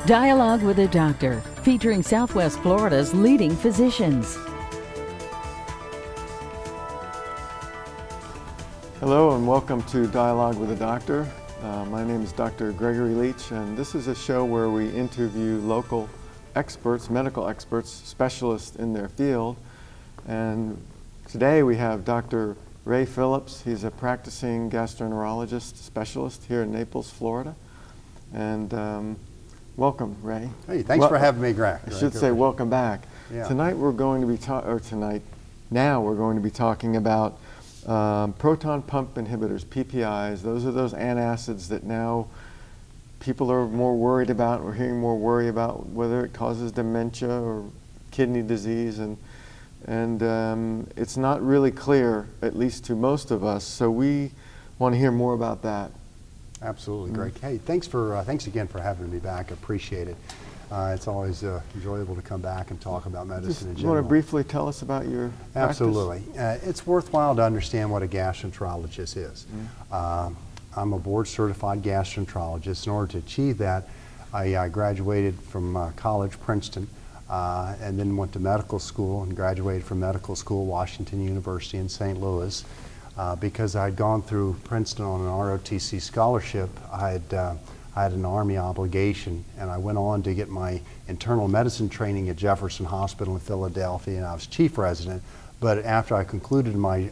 Dialogue with a Doctor, featuring Southwest Florida's leading physicians. Hello and welcome to Dialogue with a Doctor. My name is Dr. Gregory Leach, and this is a show where we interview local experts, medical experts, specialists in their field. And today we have Dr. Ray Phillips. He's a practicing gastroenterologist specialist here in Naples, Florida. And welcome, Ray. Hey, thanks for having me, Greg. I should say welcome back. Yeah. Tonight we're going to be now we're going to be talking about proton pump inhibitors, PPIs. Those are those antacids that now people are more worried about. We're hearing more worry about whether it causes dementia or kidney disease, and it's not really clear, at least to most of us. So we want to hear more about that. Absolutely, Greg. Hey, thanks again for having me back. I appreciate it. It's always enjoyable to come back and talk about medicine in general. You want to briefly tell us about your practice? Absolutely. It's worthwhile to understand what a gastroenterologist is. I'm a board-certified gastroenterologist. In order to achieve that, I graduated from college, Princeton, and then went to medical school and graduated from medical school, Washington University in St. Louis. Because I'd gone through Princeton on an ROTC scholarship, I had an Army obligation, and I went on to get my internal medicine training at Jefferson Hospital in Philadelphia, and I was chief resident. But after I concluded my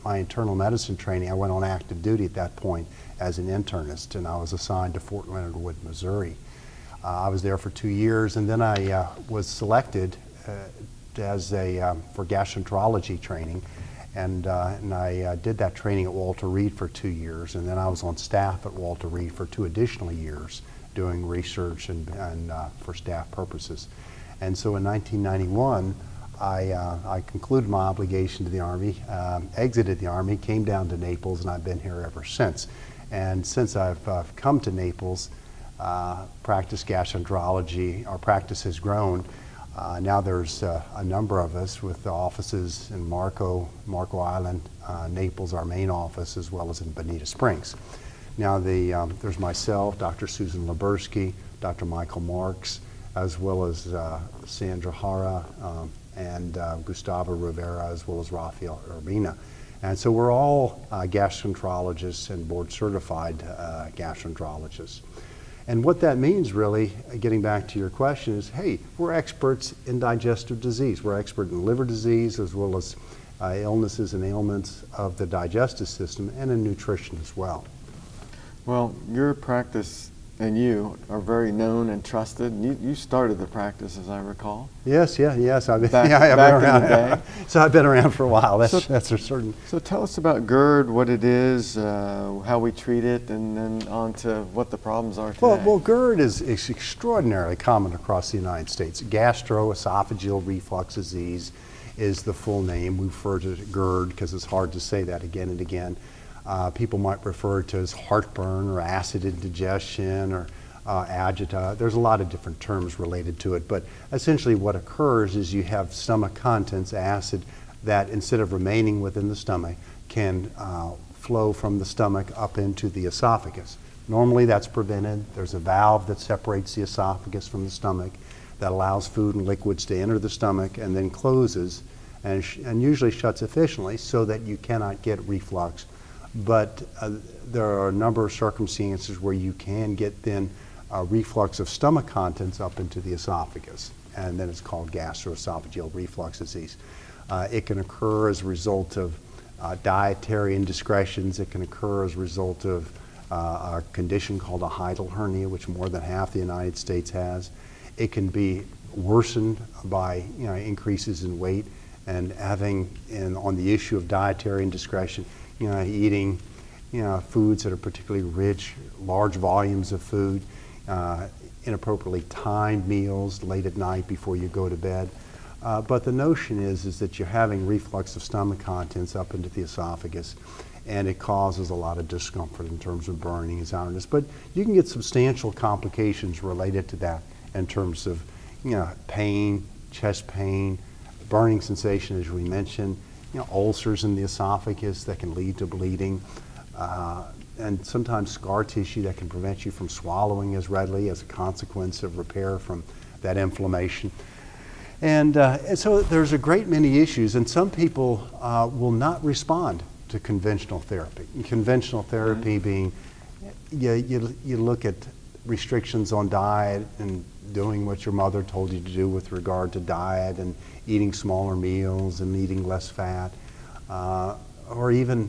internal medicine training, I went on active duty at that point as an internist, and I was assigned to Fort Leonard Wood, Missouri. I was there for 2 years, and then I was selected for gastroenterology training. And I did that training at Walter Reed for 2 years, and then I was on staff at Walter Reed for 2 additional years doing research and for staff purposes. And so in 1991, I concluded my obligation to the Army, exited the Army, came down to Naples, and I've been here ever since. And since I've come to Naples, practice gastroenterology, our practice has grown. Now there's a number of us with offices in Marco Island, Naples, our main office, as well as in Bonita Springs. Now there's myself, Dr. Susan Lebersky, Dr. Michael Marks, as well as Sandra Hara and Gustavo Rivera, as well as Rafael Urbina. And so we're all gastroenterologists and board certified gastroenterologists. And what that means, really, getting back to your question, is, hey, we're experts in digestive disease. We're expert in liver disease, as well as illnesses and ailments of the digestive system, and in nutrition as well. Well, your practice and you are very known and trusted. You started the practice, as I recall. Yes. I've been, back been around. In the day. So I've been around for a while. That's for certain. So tell us about Gerd, what it is, how we treat it, and then on to what the problems are today. Well, Gerd is extraordinarily common across the United States. Gastroesophageal reflux disease is the full name. We refer to it Gerd because it's hard to say that again and again. People might refer to it as heartburn or acid indigestion or agita. There's a lot of different terms related to it, but essentially what occurs is you have stomach contents, acid, that instead of remaining within the stomach can flow from the stomach up into the esophagus. Normally that's prevented. There's a valve that separates the esophagus from the stomach that allows food and liquids to enter the stomach and then closes and usually shuts efficiently so that you cannot get reflux. But there are a number of circumstances where you can get then reflux of stomach contents up into the esophagus, and then it's called gastroesophageal reflux disease. It can occur as a result of dietary indiscretions. It can occur as a result of a condition called a hiatal hernia, which more than half the United States has. It can be worsened by increases in weight and on the issue of dietary indiscretion, eating, foods that are particularly rich, large volumes of food, inappropriately timed meals late at night before you go to bed. But the notion is that you're having reflux of stomach contents up into the esophagus, and it causes a lot of discomfort in terms of burning and sourness. But you can get substantial complications related to that in terms of, pain, chest pain, burning sensation, as we mentioned, ulcers in the esophagus that can lead to bleeding, and sometimes scar tissue that can prevent you from swallowing as readily as a consequence of repair from that inflammation. And so there's a great many issues, and some people will not respond to conventional therapy. And conventional therapy being, you look at restrictions on diet and doing what your mother told you to do with regard to diet and eating smaller meals and eating less fat, or even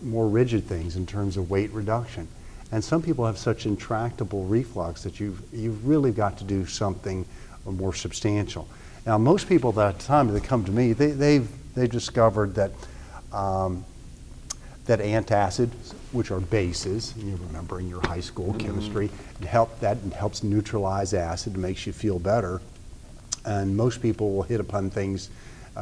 more rigid things in terms of weight reduction. And some people have such intractable reflux that you've really got to do something more substantial. Now, most people at the time that come to me, they've discovered that that antacids, which are bases, and you remember in your high school chemistry, helps neutralize acid and makes you feel better. And most people will hit upon things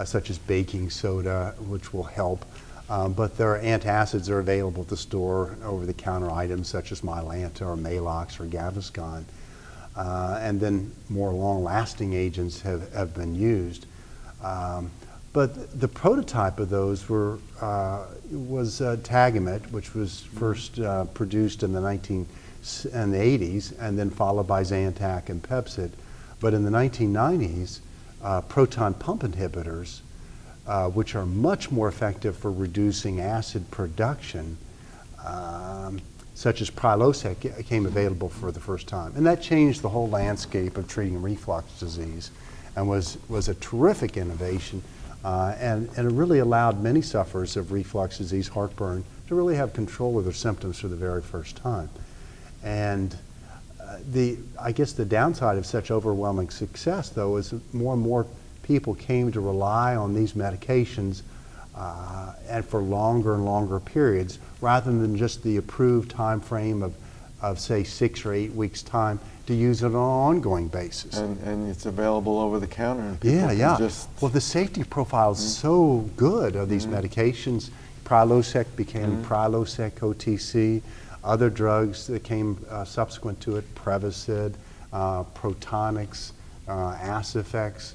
such as baking soda, which will help. But there are antacids are available at the store, over-the-counter items such as Mylanta or Maalox or Gaviscon. And then more long-lasting agents have been used. But the prototype of those was Tagamet, which was first produced in the 80s, and then followed by Zantac and Pepcid. But in the 1990s, proton pump inhibitors, which are much more effective for reducing acid production, such as Prilosec, came available for the first time. And that changed the whole landscape of treating reflux disease and was a terrific innovation. And it really allowed many sufferers of reflux disease, heartburn, to really have control of their symptoms for the very first time. And I guess the downside of such overwhelming success, though, is more and more people came to rely on these medications and for longer and longer periods, rather than just the approved time frame of say 6 or 8 weeks time to use it on an ongoing basis. And it's available over the counter. And people can just well, the safety profile is so good of these medications. Prilosec became Prilosec OTC. Other drugs that came subsequent to it, Prevacid, Protonix, Acifex,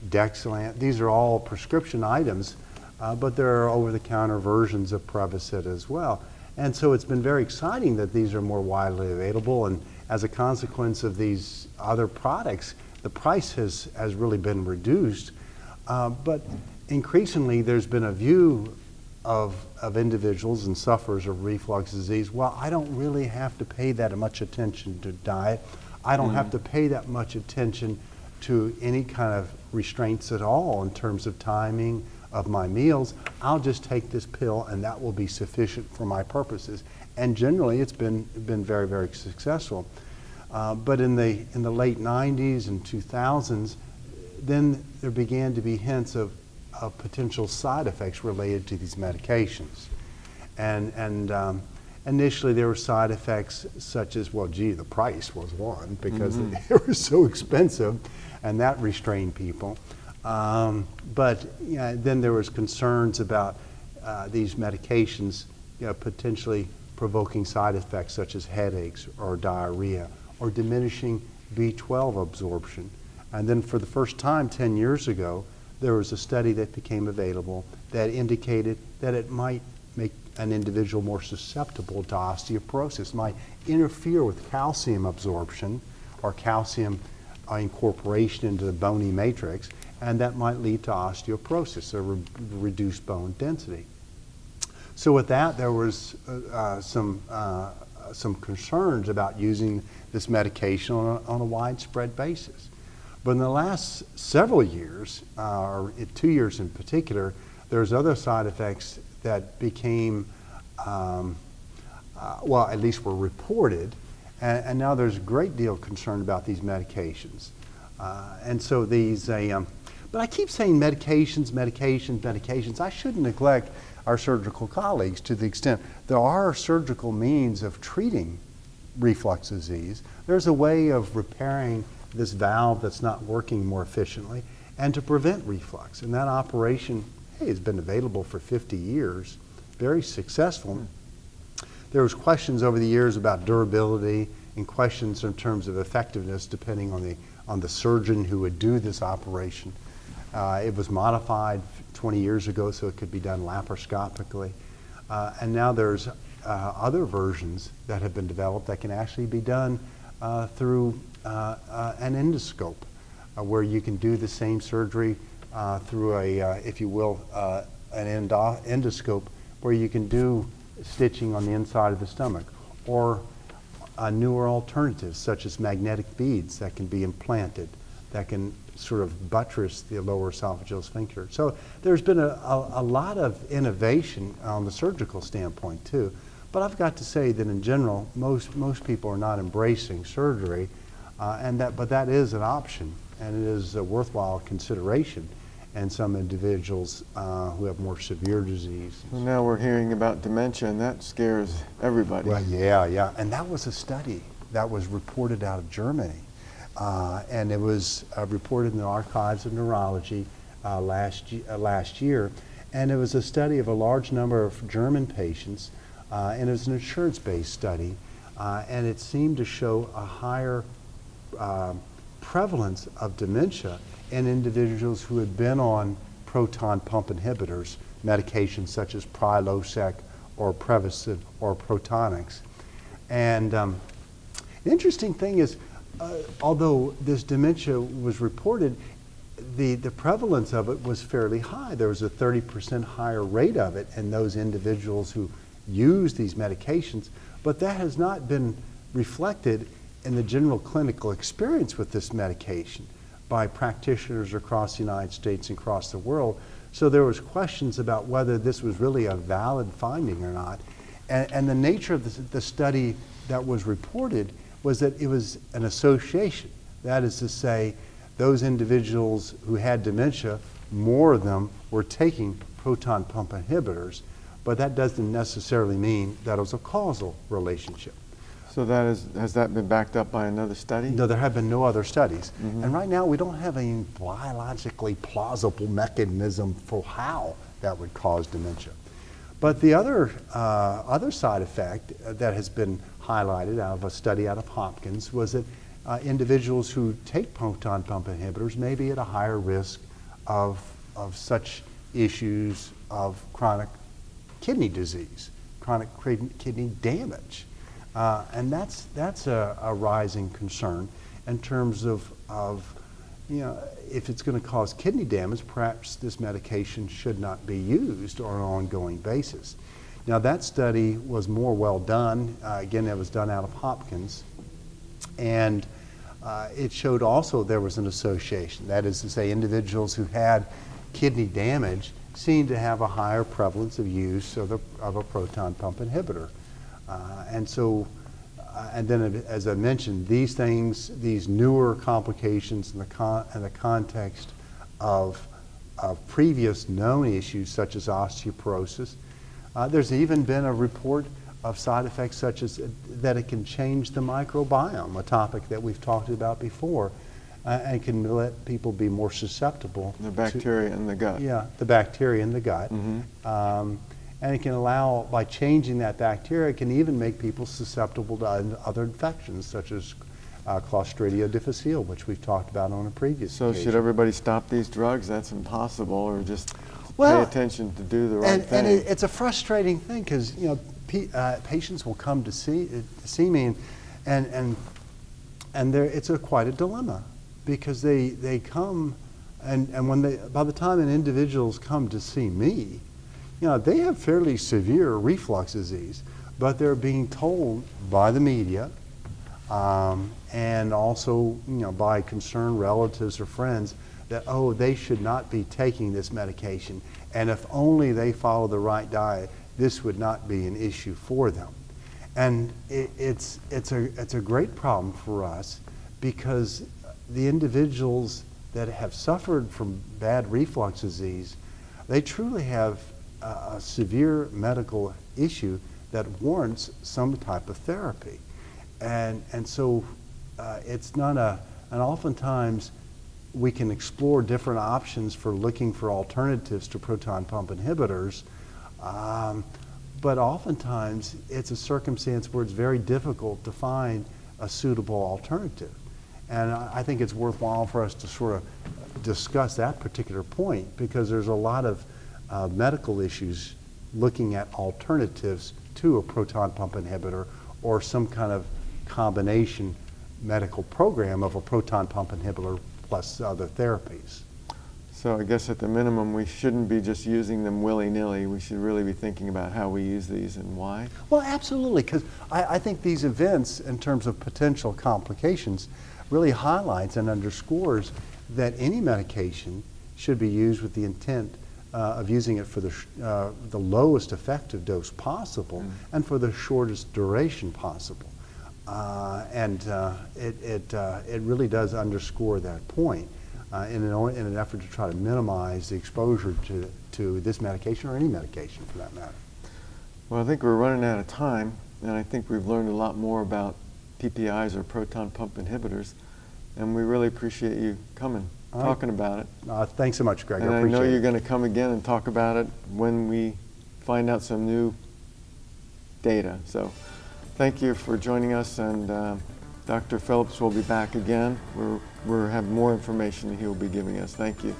Dexilant. These are all prescription items, but there are over-the-counter versions of Prevacid as well. And so it's been very exciting that these are more widely available, and as a consequence of these other products, the price has really been reduced. But increasingly, there's been a view of individuals and sufferers of reflux disease, well, I don't really have to pay that much attention to diet. I don't have to pay that much attention to any kind of restraints at all in terms of timing of my meals. I'll just take this pill and that will be sufficient for my purposes. And generally it's been very, very successful. But in the late 90s and 2000s, then there began to be hints of potential side effects related to these medications. And initially there were side effects such as, well, gee, the price was one, because they were so expensive, and that restrained people. But then there was concerns about these medications potentially provoking side effects such as headaches or diarrhea or diminishing B12 absorption. And then for the first time 10 years ago, there was a study that became available that indicated that it might make an individual more susceptible to osteoporosis, might interfere with calcium absorption or calcium incorporation into the bony matrix, and that might lead to osteoporosis or reduced bone density. So with that, there was some concerns about using this medication on a widespread basis. But in the last several years, or 2 years in particular, there's other side effects that became, well, at least were reported, and now there's a great deal of concern about these medications. And so these, but I keep saying medications, medications, medications. I shouldn't neglect our surgical colleagues to the extent there are surgical means of treating reflux disease. There's a way of repairing this valve that's not working more efficiently and to prevent reflux. And that operation, hey, has been available for 50 years, very successful. There was questions over the years about durability and questions in terms of effectiveness depending on the surgeon who would do this operation. It was modified 20 years ago so it could be done laparoscopically. And now there's other versions that have been developed that can actually be done through an endoscope, where you can do the same surgery through a, if you will, an endoscope, where you can do stitching on the inside of the stomach, or newer alternatives such as magnetic beads that can be implanted, that can sort of buttress the lower esophageal sphincter. So there's been a lot of innovation on the surgical standpoint too. But I've got to say that in general, most people are not embracing surgery, but that is an option, and it is a worthwhile consideration in some individuals who have more severe disease. Well, now we're hearing about dementia, and that scares everybody. Well, yeah, and that was a study that was reported out of Germany, and it was reported in the Archives of Neurology last year, and it was a study of a large number of German patients, and it was an insurance-based study, and it seemed to show a higher prevalence of dementia in individuals who had been on proton pump inhibitors, medications such as Prilosec or Prevacid or Protonix. And the interesting thing is, although this dementia was reported, the prevalence of it was fairly high. There was a 30% higher rate of it in those individuals who used these medications, but that has not been reflected in the general clinical experience with this medication by practitioners across the United States and across the world. So there was questions about whether this was really a valid finding or not. And the nature of the study that was reported was that it was an association. That is to say, those individuals who had dementia, more of them were taking proton pump inhibitors, but that doesn't necessarily mean that it was a causal relationship. So has that been backed up by another study? No, there have been no other studies. And right now we don't have a biologically plausible mechanism for how that would cause dementia. But the other side effect that has been highlighted out of a study out of Hopkins was that individuals who take proton pump inhibitors may be at a higher risk of such issues of chronic kidney disease, chronic kidney damage. And that's a rising concern in terms of if it's going to cause kidney damage, perhaps this medication should not be used on an ongoing basis. Now that study was more well done. Again, it was done out of Hopkins, and it showed also there was an association. That is to say, individuals who had kidney damage seemed to have a higher prevalence of use of a proton pump inhibitor. And then, as I mentioned, these things, these newer complications in the context of previous known issues such as osteoporosis. There's even been a report of side effects such as that it can change the microbiome, a topic that we've talked about before, and can let people be more susceptible. The bacteria in the gut. Yeah, the bacteria in the gut. And it can allow, by changing that bacteria, it can even make people susceptible to other infections such as Clostridia difficile, which we've talked about on a previous So occasion. should everybody stop these drugs? That's impossible, or just pay attention to do the right thing? And it's a frustrating thing because patients will come to see me, and it's quite a dilemma because they come and by the time an individual's come to see me, they have fairly severe reflux disease, but they're being told by the media and also by concerned relatives or friends that, oh, they should not be taking this medication, and if only they follow the right diet, this would not be an issue for them. And it's a great problem for us because the individuals that have suffered from bad reflux disease, they truly have a severe medical issue that warrants some type of therapy. And so it's not and oftentimes we can explore different options for looking for alternatives to proton pump inhibitors, but oftentimes it's a circumstance where it's very difficult to find a suitable alternative. And I think it's worthwhile for us to sort of discuss that particular point because there's a lot of medical issues looking at alternatives to a proton pump inhibitor or some kind of combination medical program of a proton pump inhibitor plus other therapies. So I guess at the minimum, we shouldn't be just using them willy-nilly. We should really be thinking about how we use these and why. Well, absolutely, because I think these events, in terms of potential complications, really highlights and underscores that any medication should be used with the intent of using it for the lowest effective dose possible and for the shortest duration possible. It really does underscore that point in an effort to try to minimize the exposure to this medication or any medication for that matter. Well, I think we're running out of time, and I think we've learned a lot more about PPIs or proton pump inhibitors, and we really appreciate you coming, talking about it. Thanks so much, Greg. And I appreciate know it. you're going to come again and talk about it when we find out some new data. So thank you for joining us, and Dr. Phillips will be back again. We'll have more information that he will be giving us. Thank you.